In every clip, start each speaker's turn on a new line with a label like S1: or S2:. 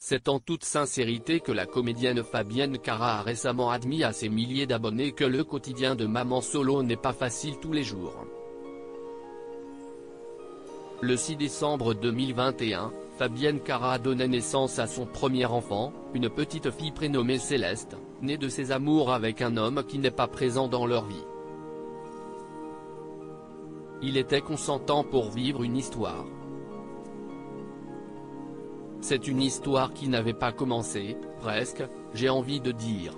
S1: C'est en toute sincérité que la comédienne Fabienne Cara a récemment admis à ses milliers d'abonnés que le quotidien de maman solo n'est pas facile tous les jours. Le 6 décembre 2021, Fabienne Cara donnait naissance à son premier enfant, une petite fille prénommée Céleste, née de ses amours avec un homme qui n'est pas présent dans leur vie. Il était consentant pour vivre une histoire. C'est une histoire qui n'avait pas commencé, presque, j'ai envie de dire.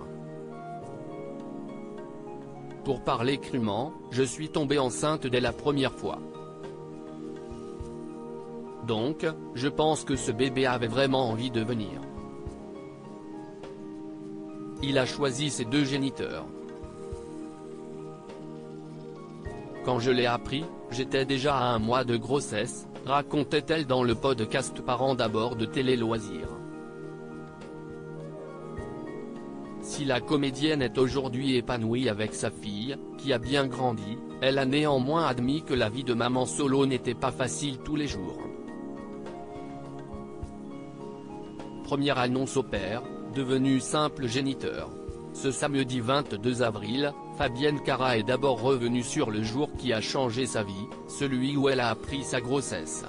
S1: Pour parler crûment, je suis tombée enceinte dès la première fois. Donc, je pense que ce bébé avait vraiment envie de venir. Il a choisi ses deux géniteurs. Quand je l'ai appris, j'étais déjà à 1 mois de grossesse, racontait-elle dans le podcast Parents d'abord de Télé Loisirs. Si la comédienne est aujourd'hui épanouie avec sa fille, qui a bien grandi, elle a néanmoins admis que la vie de maman solo n'était pas facile tous les jours. Première annonce au père, devenu simple géniteur. Ce samedi 22 avril, Fabienne Cara est d'abord revenue sur le jour qui a changé sa vie, celui où elle a appris sa grossesse.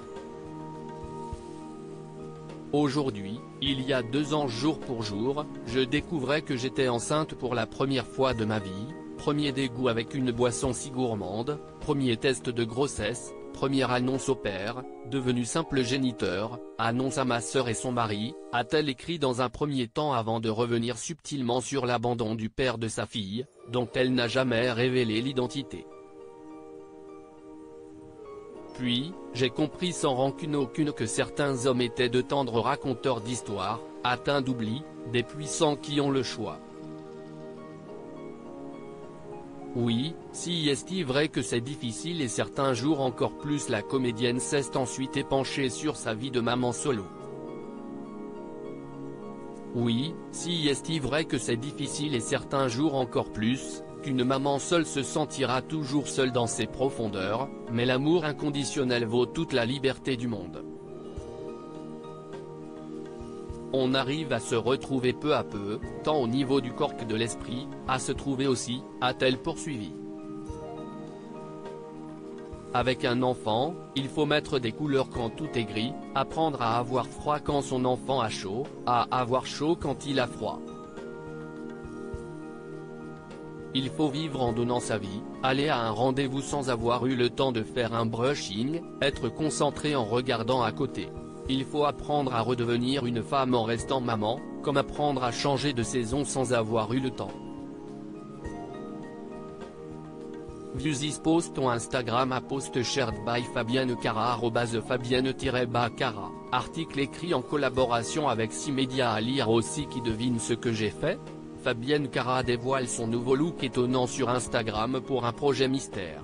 S1: Aujourd'hui, il y a 2 ans jour pour jour, je découvrais que j'étais enceinte pour la première fois de ma vie, premier dégoût avec une boisson si gourmande, premier test de grossesse, première annonce au père, devenu simple géniteur, annonce à ma sœur et son mari, a-t-elle écrit dans un premier temps avant de revenir subtilement sur l'abandon du père de sa fille, dont elle n'a jamais révélé l'identité. Puis, j'ai compris sans rancune aucune que certains hommes étaient de tendres raconteurs d'histoires, atteints d'oubli, des puissants qui ont le choix. Oui, si est-il vrai que c'est difficile et certains jours encore plus la comédienne s'est ensuite épanchée sur sa vie de maman solo. Oui, si est-il vrai que c'est difficile et certains jours encore plus, qu'une maman seule se sentira toujours seule dans ses profondeurs, mais l'amour inconditionnel vaut toute la liberté du monde. On arrive à se retrouver peu à peu, tant au niveau du corps que de l'esprit, à se trouver aussi, a-t-elle poursuivi. Avec un enfant, il faut mettre des couleurs quand tout est gris, apprendre à avoir froid quand son enfant a chaud, à avoir chaud quand il a froid. Il faut vivre en donnant sa vie, aller à un rendez-vous sans avoir eu le temps de faire un brushing, être concentré en regardant à côté. Il faut apprendre à redevenir une femme en restant maman, comme apprendre à changer de saison sans avoir eu le temps. View this post on Instagram à post shared by Fabienne Cara @Fabienne-Cara, article écrit en collaboration avec 6 médias à lire aussi qui devine ce que j'ai fait. Fabienne Cara dévoile son nouveau look étonnant sur Instagram pour un projet mystère.